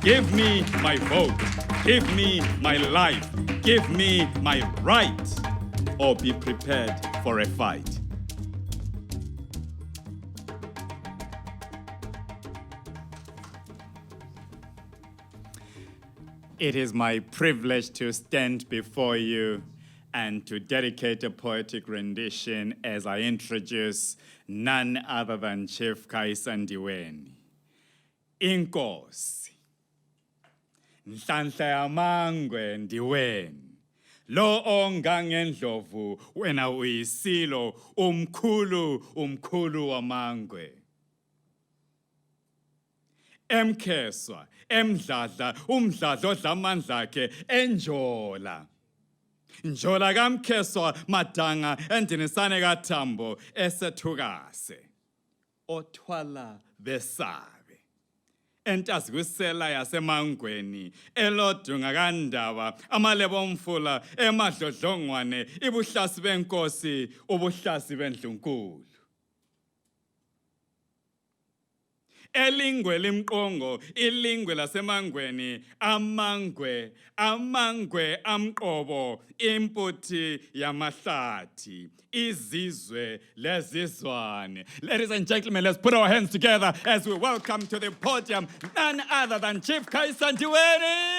Give me my vote. Give me my life. Give me my right. Or be prepared for a fight. It is my privilege to stand before you and to dedicate a poetic rendition as I introduce none other than Chief Ndiweni. Inkosi, Nhlanhla Yamangwe Ndiweni, lo ongangendlovu wena uyisilo umkhulu wamangwe. Emkheswa, emdladla, umdladla odlamandla akhe enjola. Njola kamkheswa madanga endinisane kaThambo esethukase. Othwala besabe. Entazikwisela yasemangweni, elodunga kandaba, amalebo omfula, emadlodlongwane, ibuhlasi benkosi, ubuhlasi bendlunkulu. Elingwe limqongo, ilingwe lasemangweni, amangwe amqobo, imputhi yamahlathi, izizwe lezizwane. Ladies and gentlemen, let's put our hands together as we welcome to the podium none other than Chief Ndiweni.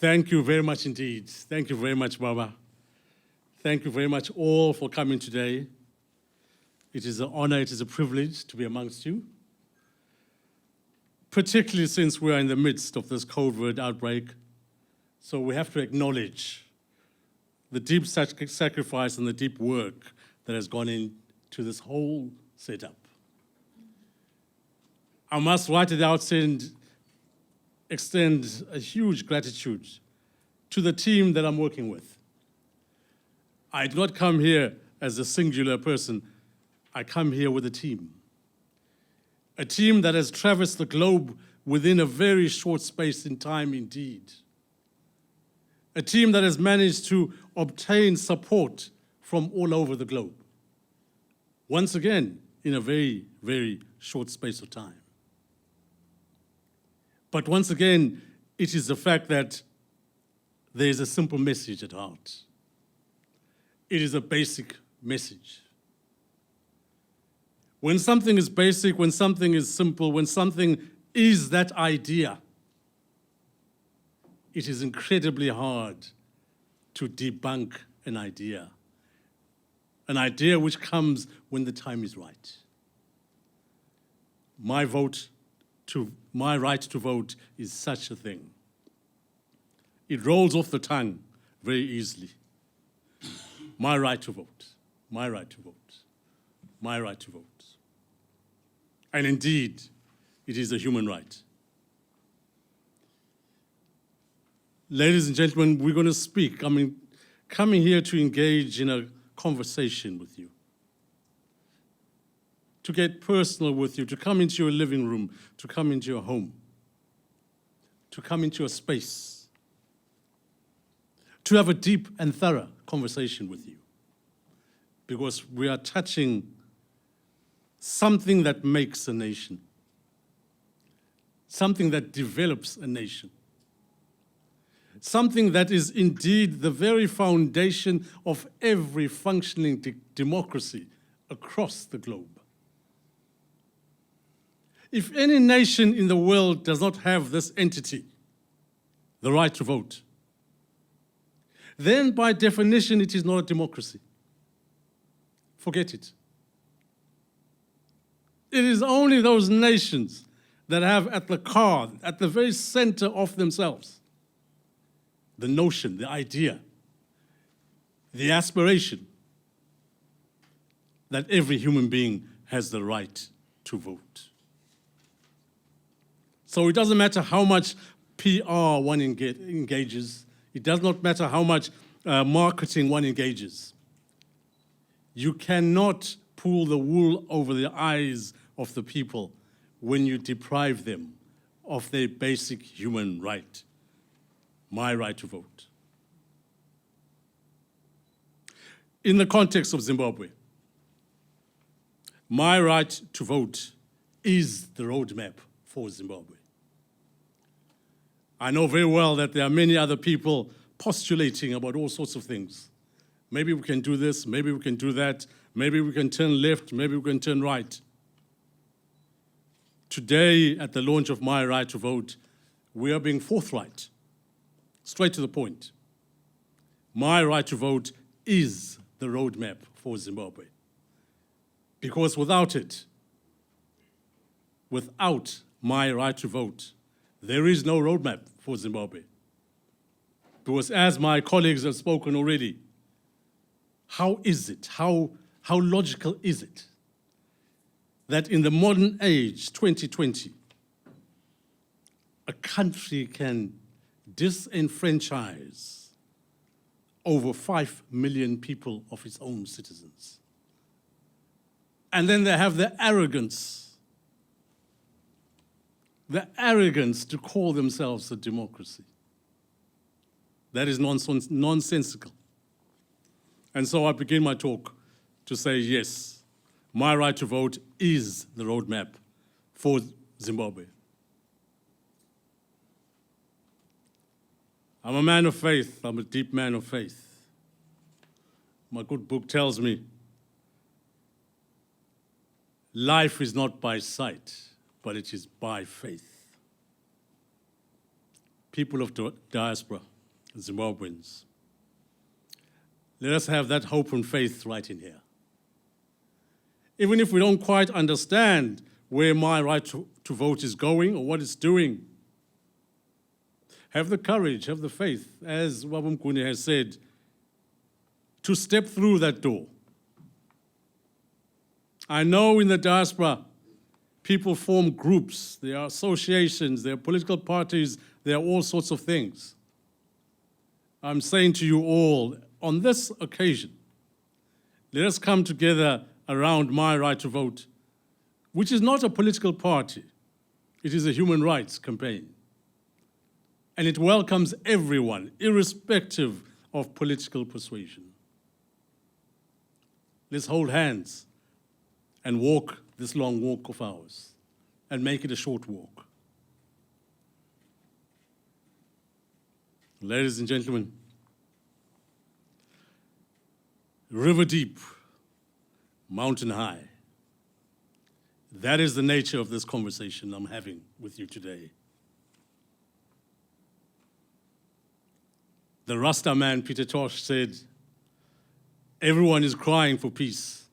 Thank you very much indeed. Thank you very much, Baba. Thank you very much all for coming today. It is an honor, it is a privilege to be amongst you, particularly since we are in the midst of this COVID outbreak. So we have to acknowledge the deep sacrifice and the deep work that has gone into this whole setup. I must right at the outset extend a huge gratitude to the team that I'm working with. I do not come here as a singular person. I come here with a team that has traversed the globe within a very short space in time indeed. A team that has managed to obtain support from all over the globe. Once again, in a very, very short space of time. But once again, it is the fact that there is a simple message at heart. It is a basic message. When something is basic, when something is simple, when something is that idea, it is incredibly hard to debunk an idea which comes when the time is right. My right to vote is such a thing. It rolls off the tongue very easily. My right to vote, my right to vote, my right to vote. And indeed, it is a human right. Ladies and gentlemen, we're going to speak. Coming here to engage in a conversation with you, to get personal with you, to come into your living room, to come into your home, to come into your space, to have a deep and thorough conversation with you. Because we are touching something that makes a nation, something that develops a nation, something that is indeed the very foundation of every functioning democracy across the globe. If any nation in the world does not have this entity, the right to vote, then by definition it is not a democracy. Forget it. It is only those nations that have at the very center of themselves, the notion, the idea, the aspiration that every human being has the right to vote. So it doesn't matter how much PR one engages. It does not matter how much marketing one engages. You cannot pull the wool over the eyes of the people when you deprive them of their basic human right my right to vote. In the context of Zimbabwe, my right to vote is the roadmap for Zimbabwe. I know very well that there are many other people postulating about all sorts of things. Maybe we can do this, maybe we can do that, maybe we can turn left, maybe we can turn right. Today, at the launch of My Right to Vote, we are being forthright, straight to the point. My Right to Vote is the roadmap for Zimbabwe. Because without it, without My Right to Vote, there is no roadmap for Zimbabwe. Because as my colleagues have spoken already, how is it, how logical is it that in the modern age, 2020, a country can disenfranchise over 5 million people of its own citizens? And then they have the arrogance to call themselves a democracy. That is nonsensical. And so I begin my talk to say, yes, my right to vote is the roadmap for Zimbabwe. I'm a man of faith. I'm a deep man of faith. My good book tells me life is not by sight, but it is by faith. People of diaspora, Zimbabweans, let us have that hope and faith right in here. Even if we don't quite understand where my right to vote is going or what it's doing, have the courage, have the faith, as Wabumkuni has said, to step through that door. I know in the diaspora, people form groups, there are associations, there are political parties, there are all sorts of things. I'm saying to you all, on this occasion, let us come together around my right to vote, which is not a political party. It is a human rights campaign. And it welcomes everyone, irrespective of political persuasion. Let's hold hands and walk this long walk of ours and make it a short walk. Ladies and gentlemen, river deep, mountain high. That is the nature of this conversation I'm having with you today. The Rasta man, Peter Tosh, said, everyone is crying for peace.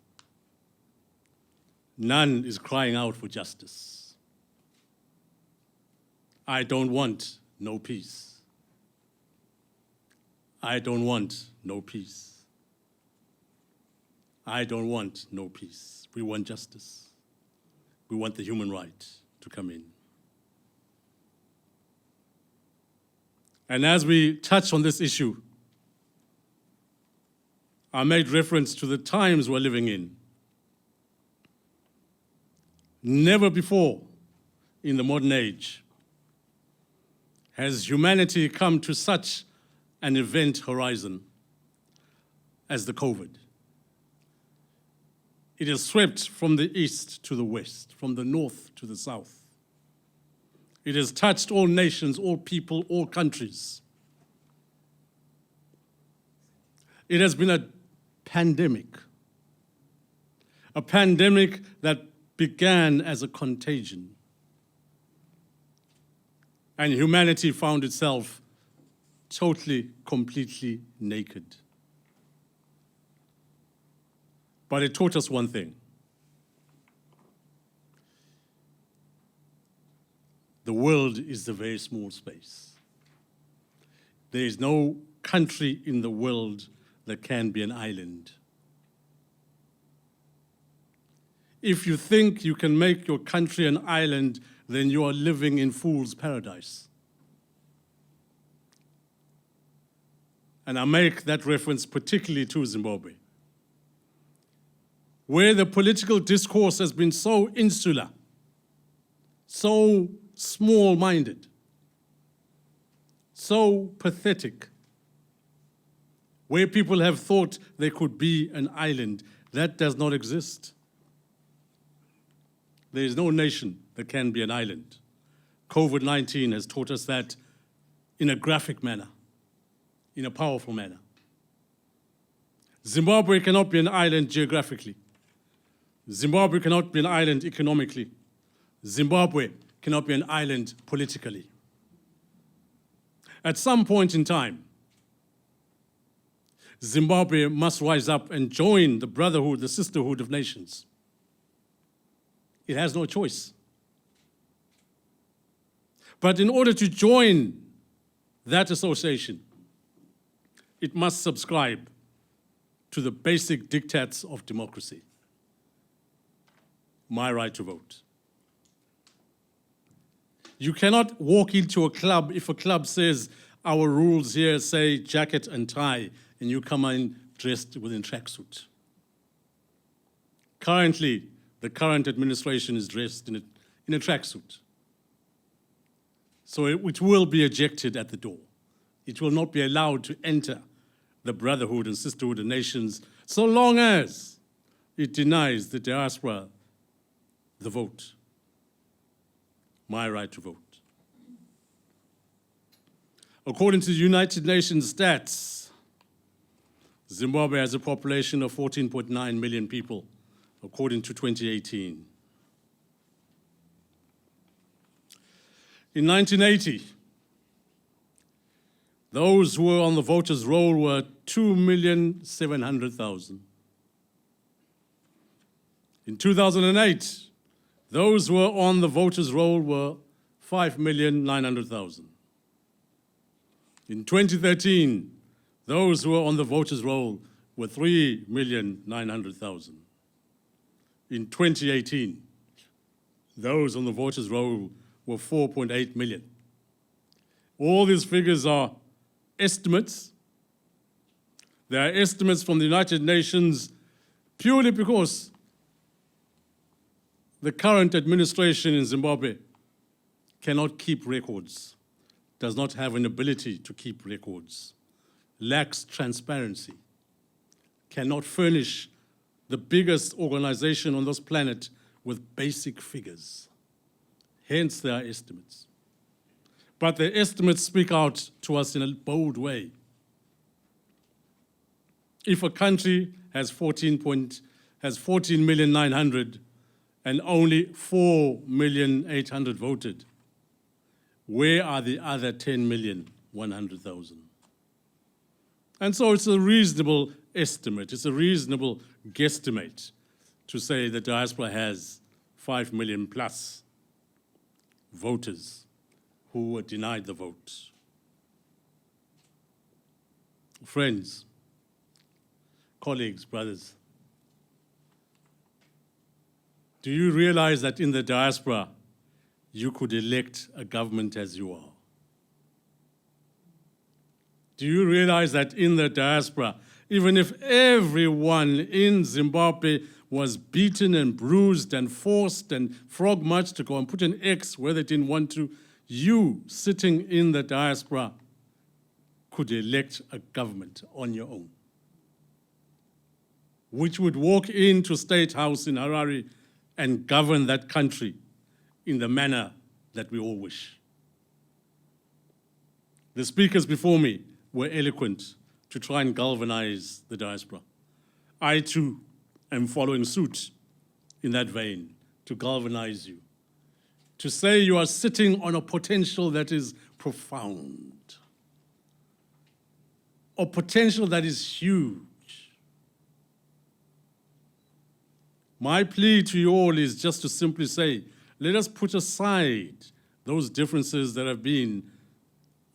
None is crying out for justice. I don't want no peace. I don't want no peace. I don't want no peace. We want justice. We want the human right to come in. And as we touch on this issue, I made reference to the times we're living in. Never before in the modern age has humanity come to such an event horizon as the COVID. It has swept from the east to the west, from the north to the south. It has touched all nations, all people, all countries. It has been a pandemic that began as a contagion. And humanity found itself totally, completely naked. But it taught us one thing. The world is a very small space. There is no country in the world that can be an island. If you think you can make your country an island, then you are living in fool's paradise. And I make that reference particularly to Zimbabwe, where the political discourse has been so insular, so small-minded, so pathetic, where people have thought there could be an island. That does not exist. There is no nation that can be an island. COVID-19 has taught us that in a graphic manner, in a powerful manner. Zimbabwe cannot be an island geographically. Zimbabwe cannot be an island economically. Zimbabwe cannot be an island politically. At some point in time, Zimbabwe must rise up and join the brotherhood, the sisterhood of nations. It has no choice. But in order to join that association, it must subscribe to the basic dictates of democracy. My right to vote. You cannot walk into a club if a club says, our rules here say jacket and tie, and you come in dressed within tracksuit. Currently, the current administration is dressed in a tracksuit. So it will be ejected at the door. It will not be allowed to enter the brotherhood and sisterhood of nations so long as it denies the diaspora the vote. My right to vote. According to the United Nations stats, Zimbabwe has a population of 14.9 million people, according to 2018. In 1980, those who were on the voters' roll were 2,700,000. In 2008, those who were on the voters' roll were 5,900,000. In 2013, those who were on the voters' roll were 3,900,000. In 2018, those on the voters' roll were 4.8 million. All these figures are estimates. They are estimates from the United Nations purely because the current administration in Zimbabwe cannot keep records, does not have an ability to keep records, lacks transparency, cannot furnish the biggest organization on this planet with basic figures. Hence, they are estimates. But the estimates speak out to us in a bold way. If a country has 14,900,000 and only 4,800,000 voted, where are the other 10,100,000? And so it's a reasonable estimate, it's a reasonable guesstimate to say the diaspora has 5 million plus voters who were denied the vote. Friends, colleagues, brothers, do you realize that in the diaspora, you could elect a government as you are? Do you realize that in the diaspora, even if everyone in Zimbabwe was beaten and bruised and forced and frog-marched to go and put an X where they didn't want to, you sitting in the diaspora could elect a government on your own, which would walk into State House in Harare and govern that country in the manner that we all wish. The speakers before me were eloquent to try and galvanize the diaspora. I too am following suit in that vein to galvanize you, to say you are sitting on a potential that is profound, a potential that is huge. My plea to you all is just to simply say, let us put aside those differences that have been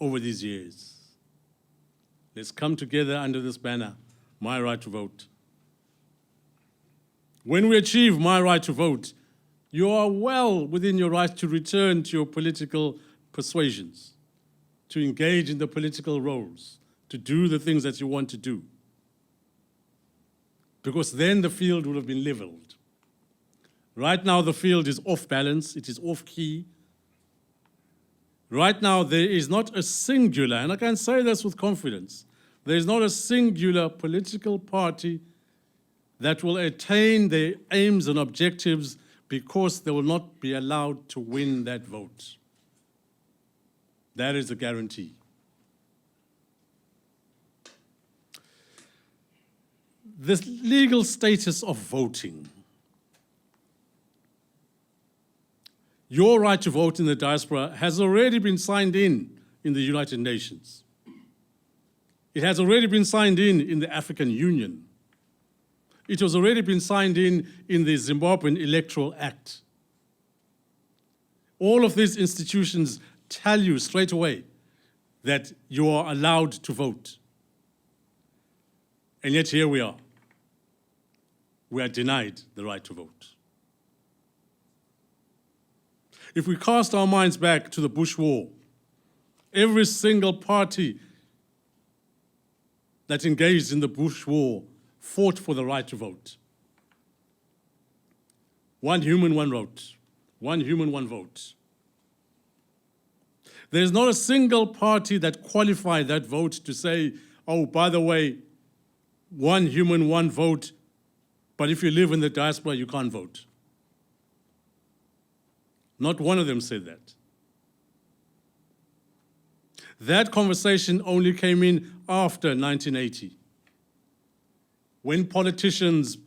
over these years. Let's come together under this banner, My Right to Vote. When we achieve My Right to Vote, you are well within your right to return to your political persuasions, to engage in the political roles, to do the things that you want to do. Because then the field will have been leveled. Right now, the field is off balance, it is off key. Right now, there is not a singular, and I can say this with confidence, there is not a singular political party that will attain their aims and objectives because they will not be allowed to win that vote. That is a guarantee. The legal status of voting. Your right to vote in the diaspora has already been signed in the United Nations. It has already been signed in the African Union. It has already been signed in the Zimbabwean Electoral Act. All of these institutions tell you straight away that you are allowed to vote. And yet here we are. We are denied the right to vote. If we cast our minds back to the Bush War, every single party that engaged in the Bush War fought for the right to vote. One human, one vote. One human, one vote. There is not a single party that qualified that vote to say, oh, by the way, one human, one vote, but if you live in the diaspora, you can't vote. Not one of them said that. That conversation only came in after 1980, when politicians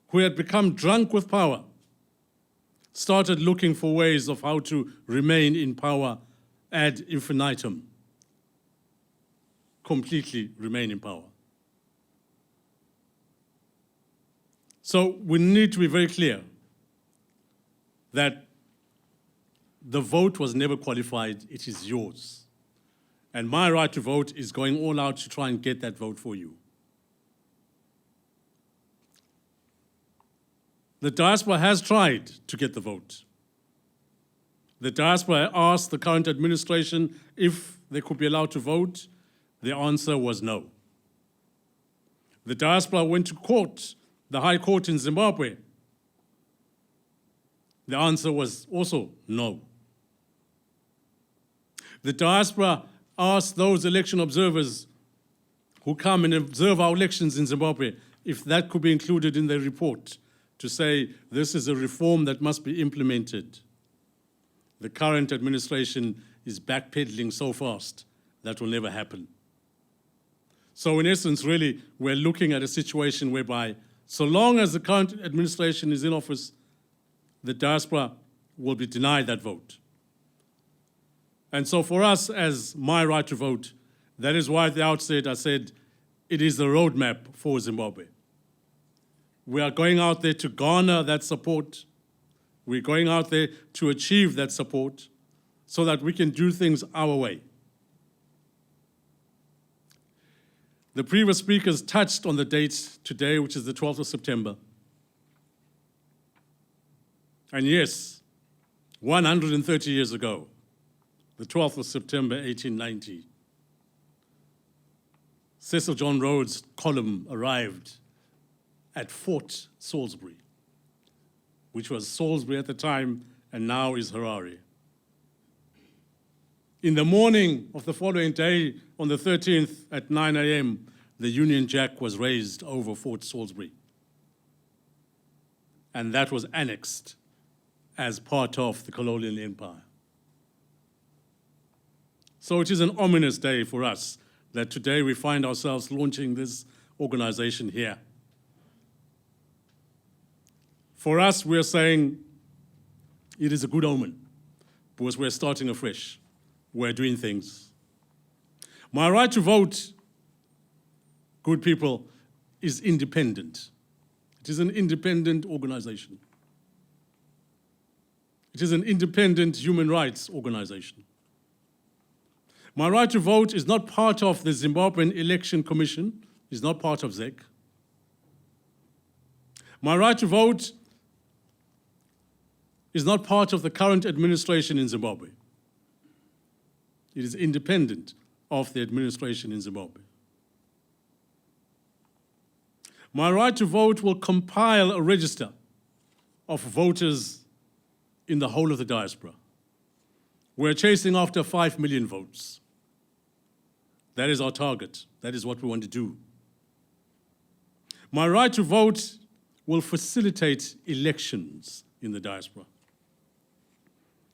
who had become drunk with power started looking for ways of how to remain in power ad infinitum, completely remain in power. So we need to be very clear that the vote was never qualified, it is yours. And My Right to Vote is going all out to try and get that vote for you. The diaspora has tried to get the vote. The diaspora asked the current administration if they could be allowed to vote. The answer was no. The diaspora went to court, the High Court in Zimbabwe. The answer was also no. The diaspora asked those election observers who come and observe our elections in Zimbabwe if that could be included in their report to say this is a reform that must be implemented. The current administration is backpedaling so fast that will never happen. So in essence, really, we're looking at a situation whereby so long as the current administration is in office, the diaspora will be denied that vote. And so for us as My Right to Vote, that is why at the outset I said it is the roadmap for Zimbabwe. We are going out there to garner that support. We're going out there to achieve that support so that we can do things our way. The previous speakers touched on the date today, which is the 12th of September. And yes, 130 years ago, the 12th of September, 1890, Cecil John Rhodes' column arrived at Fort Salisbury, which was Salisbury at the time and now is Harare. In the morning of the following day, on the 13th at 9 a.m., the Union Jack was raised over Fort Salisbury. And that was annexed as part of the colonial empire. So it is an ominous day for us that today we find ourselves launching this organization here. For us, we're saying it is a good omen because we're starting afresh. We're doing things. My Right to Vote, good people, is independent. It is an independent organization. It is an independent human rights organization. My Right to Vote is not part of the Zimbabwean Election Commission, is not part of ZEC. My Right to Vote is not part of the current administration in Zimbabwe. It is independent of the administration in Zimbabwe. My Right to Vote will compile a register of voters in the whole of the diaspora. We're chasing after 5 million votes. That is our target. That is what we want to do. My right to vote will facilitate elections in the diaspora.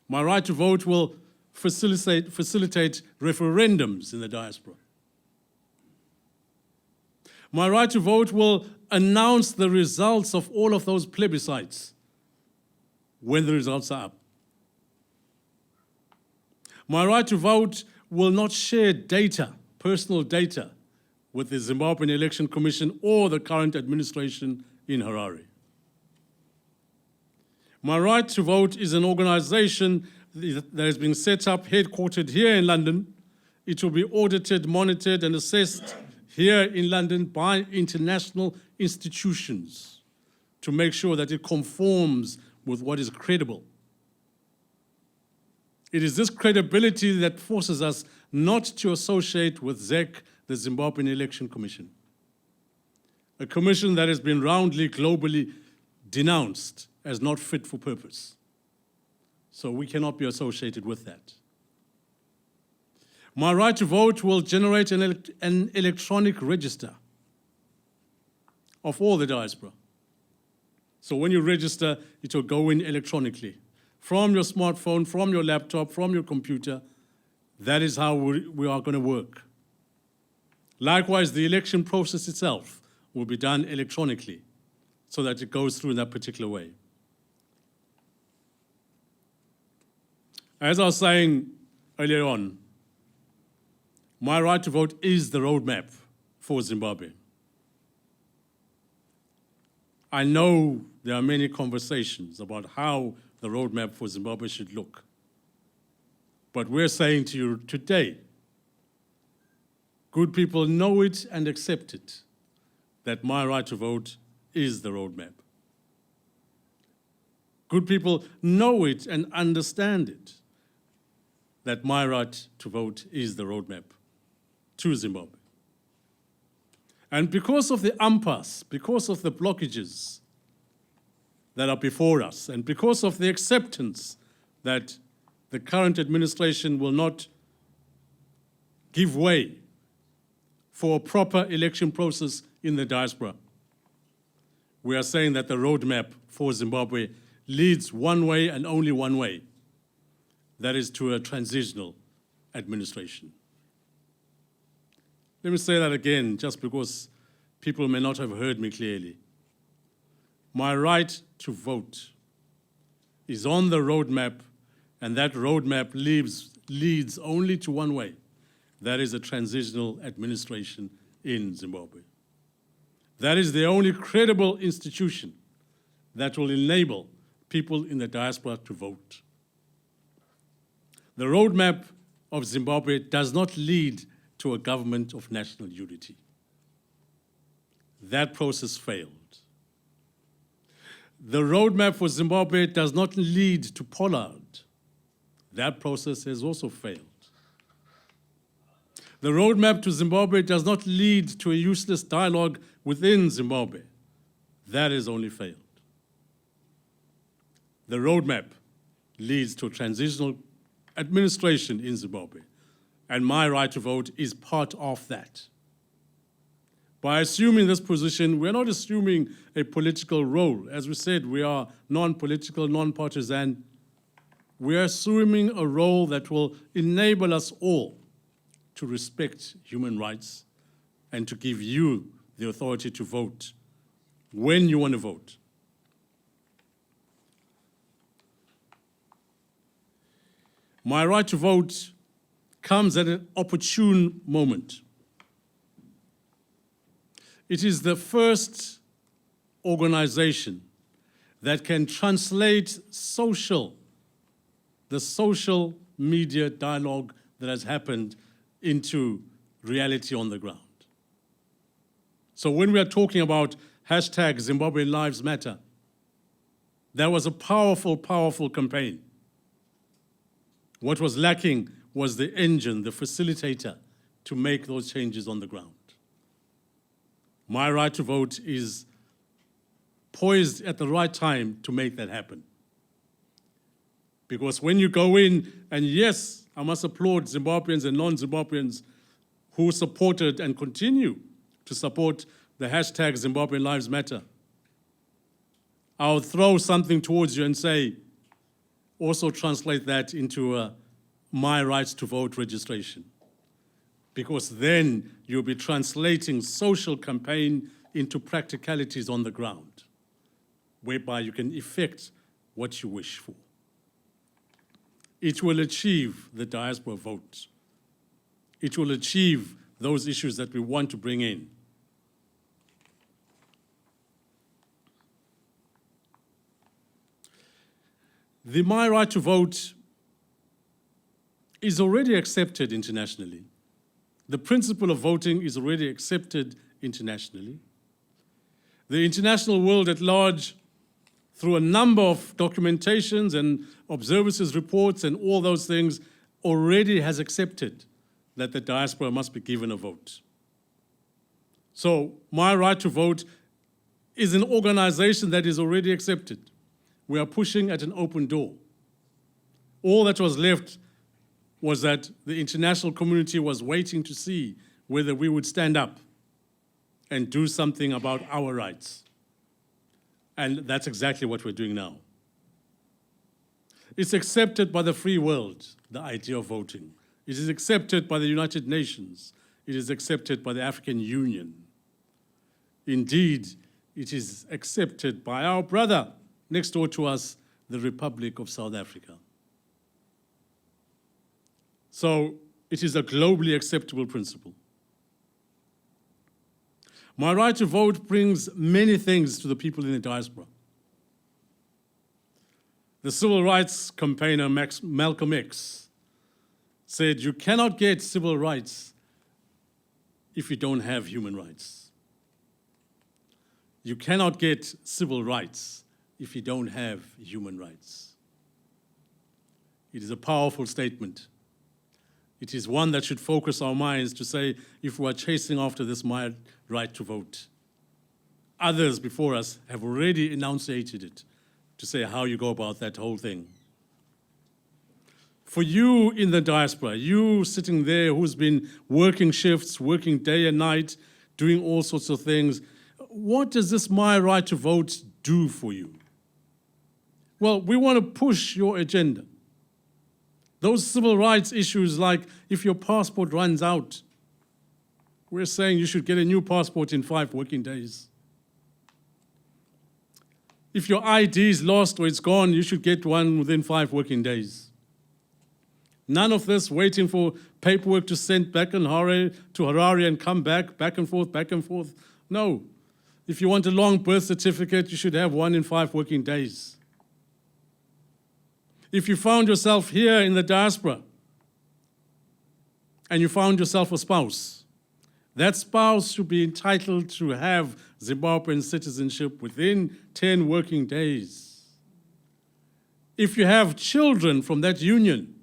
My right to vote will facilitate referendums in the diaspora. My right to vote will announce the results of all of those plebiscites when the results are up. My right to vote will not share data, personal data, with the Zimbabwean Election Commission or the current administration in Harare. My right to vote is an organization that has been set up, headquartered here in London. It will be audited, monitored, and assessed here in London by international institutions to make sure that it conforms with what is credible. It is this credibility that forces us not to associate with ZEC, the Zimbabwean Election Commission, a commission that has been roundly, globally denounced as not fit for purpose. So we cannot be associated with that. My right to vote will generate an electronic register of all the diaspora. So when you register, it will go in electronically. From your smartphone, from your laptop, from your computer. That is how we are going to work. Likewise, the election process itself will be done electronically so that it goes through in that particular way. As I was saying earlier on, my right to vote is the roadmap for Zimbabwe. I know there are many conversations about how the roadmap for Zimbabwe should look. But we're saying to you today, good people know it and accept it, that my right to vote is the roadmap. Good people know it and understand it, that my right to vote is the roadmap to Zimbabwe. And because of the impasse, because of the blockages that are before us, and because of the acceptance that the current administration will not give way for a proper election process in the diaspora, we are saying that the roadmap for Zimbabwe leads one way and only one way. That is to a transitional administration. Let me say that again, just because people may not have heard me clearly. My right to vote is on the roadmap, and that roadmap leads only to one way. That is a transitional administration in Zimbabwe. That is the only credible institution that will enable people in the diaspora to vote. The roadmap of Zimbabwe does not lead to a government of national unity. That process failed. The roadmap for Zimbabwe does not lead to Pollard. That process has also failed. The roadmap to Zimbabwe does not lead to a useless dialogue within Zimbabwe. That has only failed. The roadmap leads to a transitional administration in Zimbabwe, and my right to vote is part of that. By assuming this position, we're not assuming a political role. As we said, we are non-political, non-partisan. We are assuming a role that will enable us all to respect human rights and to give you the authority to vote when you want to vote. My right to vote comes at an opportune moment. It is the first organization that can translate the social media dialogue that has happened into reality on the ground. So when we are talking about hashtag Zimbabwe Lives Matter, that was a powerful, powerful campaign. What was lacking was the engine, the facilitator, to make those changes on the ground. My right to vote is poised at the right time to make that happen. Because when you go in, and yes, I must applaud Zimbabweans and non-Zimbabweans who supported and continue to support the hashtag Zimbabwean Lives Matter. I'll throw something towards you and say, also translate that into a MyRight2Vote registration. Because then you'll be translating social campaign into practicalities on the ground, whereby you can effect what you wish for. It will achieve the diaspora vote. It will achieve those issues that we want to bring in. The MyRight2Vote is already accepted internationally. The principle of voting is already accepted internationally. The international world at large, through a number of documentations and observances reports and all those things, already has accepted that the diaspora must be given a vote. So MyRight2Vote is an organization that is already accepted. We are pushing at an open door. All that was left was that the international community was waiting to see whether we would stand up and do something about our rights. And that's exactly what we're doing now. It's accepted by the free world, the idea of voting. It is accepted by the United Nations. It is accepted by the African Union. Indeed, it is accepted by our brother next door to us, the Republic of South Africa. So it is a globally acceptable principle. MyRight2Vote brings many things to the people in the diaspora. The civil rights campaigner Malcolm X said, you cannot get civil rights if you don't have human rights. You cannot get civil rights if you don't have human rights. It is a powerful statement. It is one that should focus our minds to say, if we are chasing after this MyRight2Vote, others before us have already enunciated it to say how you go about that whole thing. For you in the diaspora, you sitting there who's been working shifts, working day and night, doing all sorts of things, what does this MyRight2Vote do for you? Well, we want to push your agenda. Those civil rights issues, like if your passport runs out, we're saying you should get a new passport in 5 working days. If your ID is lost or it's gone, you should get one within 5 working days. None of this waiting for paperwork to send back to Harare and come back and forth, back and forth. No. If you want a long birth certificate, you should have one in 5 working days. If you found yourself here in the diaspora and you found yourself a spouse, that spouse should be entitled to have Zimbabwean citizenship within 10 working days. If you have children from that union,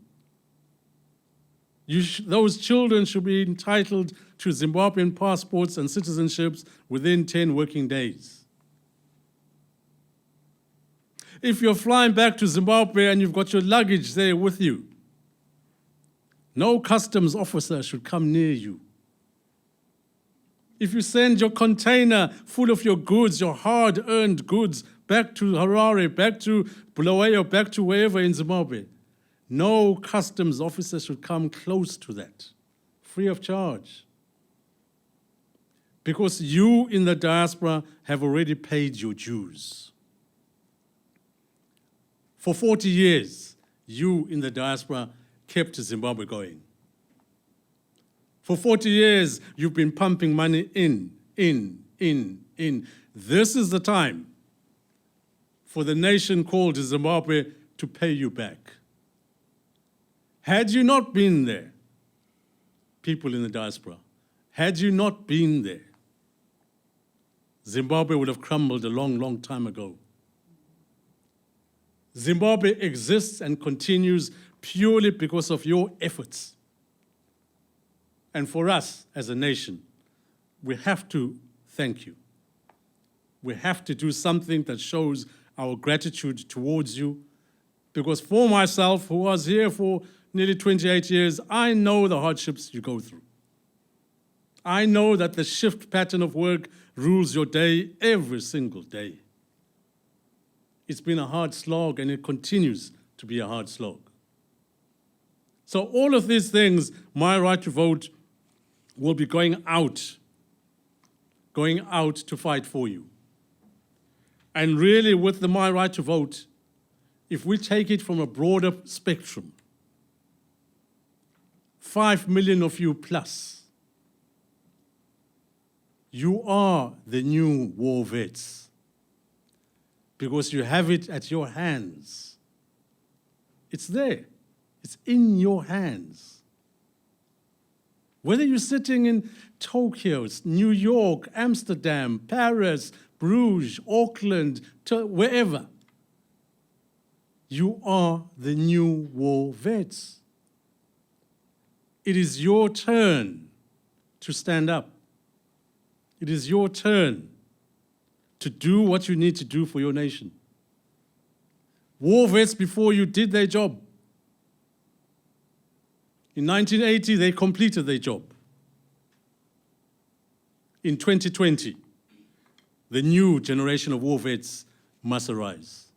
those children should be entitled to Zimbabwean passports and citizenships within 10 working days. If you're flying back to Zimbabwe and you've got your luggage there with you, no customs officer should come near you. If you send your container full of your goods, your hard-earned goods, back to Harare, back to Bulawayo, back to wherever in Zimbabwe, no customs officer should come close to that, free of charge. Because you in the diaspora have already paid your dues. For 40 years, you in the diaspora kept Zimbabwe going. For 40 years, you've been pumping money in. This is the time for the nation called Zimbabwe to pay you back. Had you not been there, people in the diaspora, had you not been there, Zimbabwe would have crumbled a long, long time ago. Zimbabwe exists and continues purely because of your efforts. And for us as a nation, we have to thank you. We have to do something that shows our gratitude towards you Because for myself, who was here for nearly 28 years, I know the hardships you go through. I know that the shift pattern of work rules your day every single day. It's been a hard slog, and it continues to be a hard slog. So all of these things, My Right to Vote will be going out to fight for you. And really, with the My Right to Vote, if we take it from a broader spectrum, 5 million of you plus, you are the new war vets because you have it at your hands. It's there. It's in your hands. Whether you're sitting in Tokyo, New York, Amsterdam, Paris, Bruges, Auckland, wherever, you are the new war vets. It is your turn to stand up. It is your turn to do what you need to do for your nation. War vets before you did their job. In 1980, they completed their job. In 2020, the new generation of war vets must arise.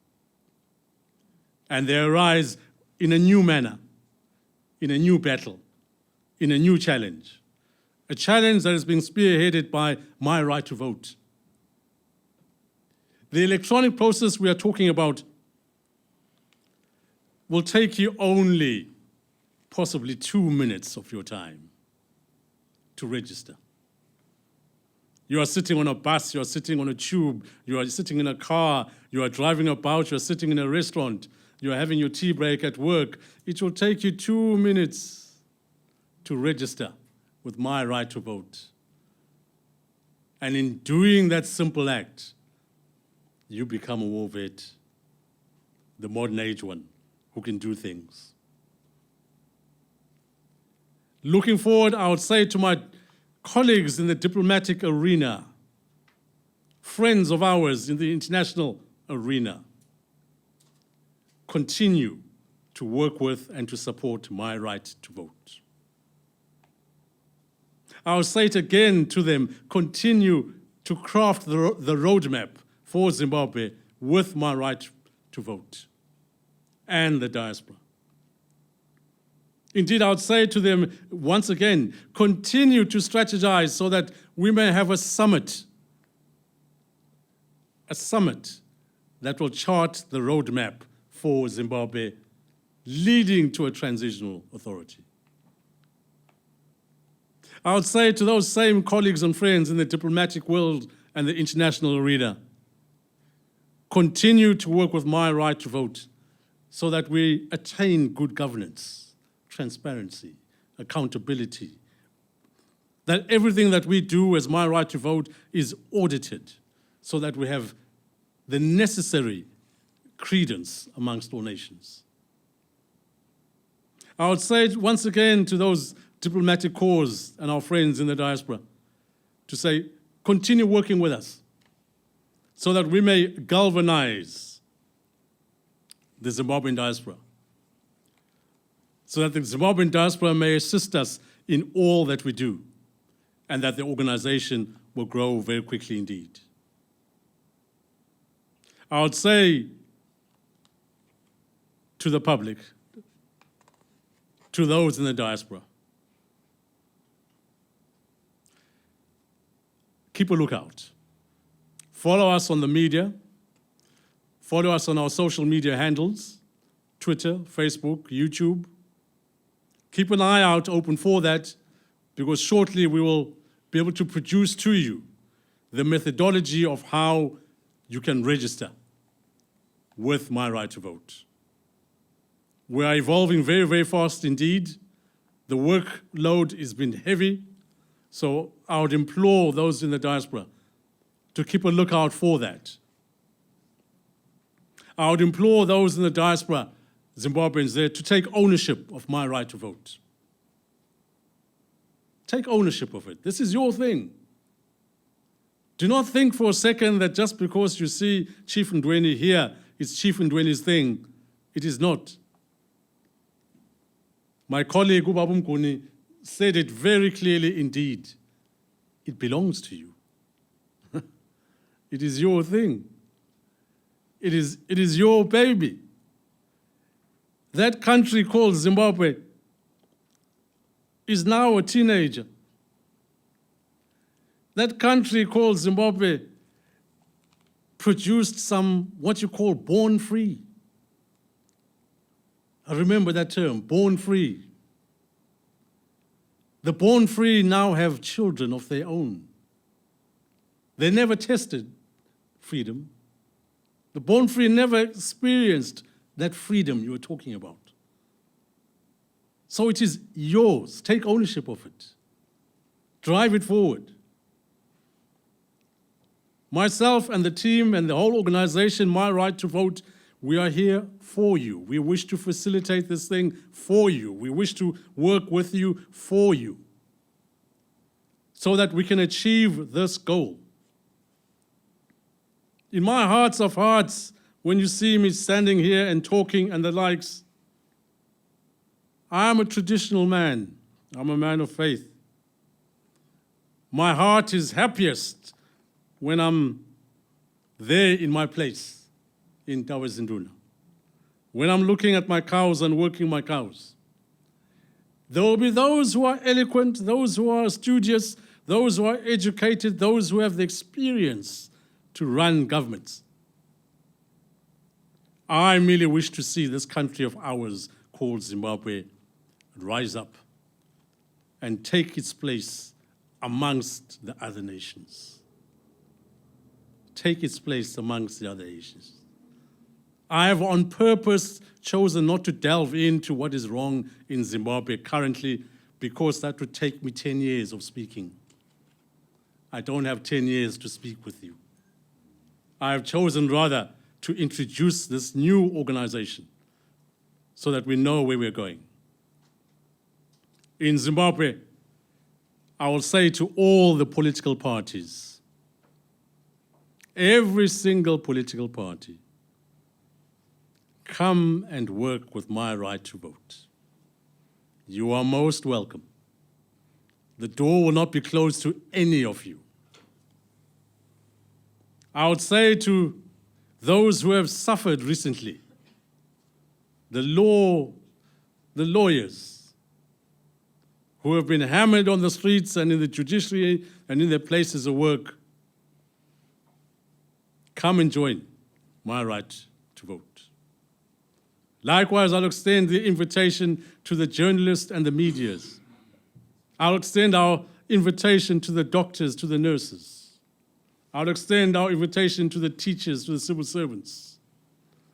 And they arise in a new manner, in a new battle, in a new challenge. A challenge that is being spearheaded by My Right to Vote. The electronic process we are talking about will take you only possibly 2 minutes of your time to register. You are sitting on a bus, you are sitting on a tube, you are sitting in a car, you are driving about, you are sitting in a restaurant, you are having your tea break at work. It will take you 2 minutes to register with My Right to Vote. And in doing that simple act, you become a war vet, the modern age one, who can do things. Looking forward, I would say to my colleagues in the diplomatic arena, friends of ours in the international arena, continue to work with and to support My Right to Vote. I'll say it again to them, continue to craft the roadmap for Zimbabwe with My Right to Vote and the diaspora. Indeed, I would say to them once again, continue to strategize so that we may have a summit that will chart the roadmap for Zimbabwe, leading to a transitional authority. I would say to those same colleagues and friends in the diplomatic world and the international arena, continue to work with My Right to Vote so that we attain good governance, transparency, accountability, that everything that we do as My Right to Vote is audited so that we have the necessary credence amongst all nations. I would say once again to those diplomatic corps and our friends in the diaspora to say, continue working with us so that we may galvanize the Zimbabwean diaspora, so that the Zimbabwean diaspora may assist us in all that we do, and that the organization will grow very quickly indeed. I would say to the public, to those in the diaspora, keep a lookout. Follow us on the media. Follow us on our social media handles, Twitter, Facebook, YouTube. Keep an eye out open for that, because shortly we will be able to produce to you the methodology of how you can register with My Right to Vote. We are evolving very, very fast indeed. The workload has been heavy, so I would implore those in the diaspora to keep a lookout for that. I would implore those in the diaspora, Zimbabweans there, to take ownership of My Right to Vote. Take ownership of it. This is your thing. Do not think for a second that just because you see Chief Ndiweni here, it's Chief Ndiweni's thing. It is not. My colleague Ubaba Mnguni said it very clearly indeed. It belongs to you. It is your thing. It is your baby. That country called Zimbabwe is now a teenager. That country called Zimbabwe produced some, what you call, born free. I remember that term, born free. The born free now have children of their own. They never tested freedom. The born free never experienced that freedom you were talking about. So it is yours. Take ownership of it. Drive it forward. Myself and the team and the whole organization, MyRight2Vote, we are here for you. We wish to facilitate this thing for you. We wish to work with you for you so that we can achieve this goal. In my hearts of hearts, when you see me standing here and talking and the likes, I am a traditional man. I'm a man of faith. My heart is happiest when I'm there in my place in Ndweni. When I'm looking at my cows and working my cows. There will be those who are eloquent, those who are studious, those who are educated, those who have the experience to run governments. I merely wish to see this country of ours called Zimbabwe rise up and take its place amongst the other nations. Take its place amongst the other nations. I have on purpose chosen not to delve into what is wrong in Zimbabwe currently because that would take me 10 years of speaking. I don't have 10 years to speak with you. I have chosen rather to introduce this new organization so that we know where we're going. In Zimbabwe, I will say to all the political parties, every single political party, come and work with MyRight2Vote. You are most welcome. The door will not be closed to any of you. I would say to those who have suffered recently, the lawyers who have been hammered on the streets and in the judiciary and in their places of work, come and join MyRight2Vote. Likewise, I'll extend the invitation to the journalists and the medias. I'll extend our invitation to the doctors, to the nurses. I'll extend our invitation to the teachers, to the civil servants.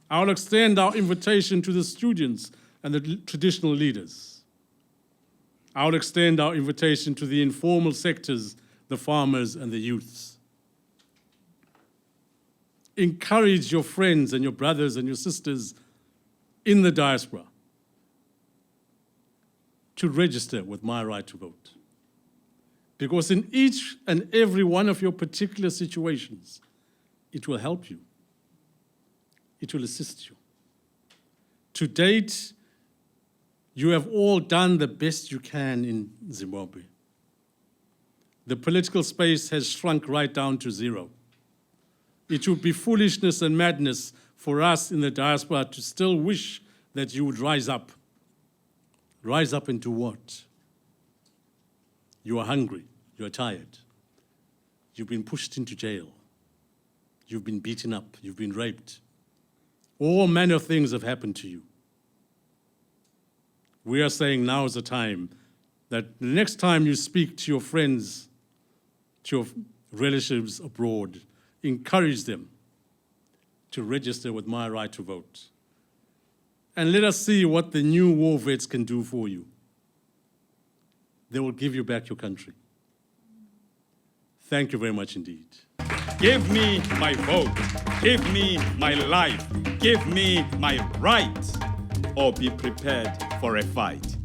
I'll extend our invitation to the students and the traditional leaders. I'll extend our invitation to the informal sectors, the farmers and the youths. Encourage your friends and your brothers and your sisters in the diaspora to register with MyRight2Vote. Because in each and every one of your particular situations, it will help you. It will assist you. To date, you have all done the best you can in Zimbabwe. The political space has shrunk right down to zero. It would be foolishness and madness for us in the diaspora to still wish that you would rise up. Rise up into what? You are hungry. You are tired. You've been pushed into jail. You've been beaten up. You've been raped. All manner of things have happened to you. We are saying now is the time that the next time you speak to your friends, to your relatives abroad, encourage them to register with MyRight2Vote. And let us see what the new war vets can do for you. They will give you back your country. Thank you very much indeed. Give me my vote. Give me my life. Give me my right. Or be prepared for a fight.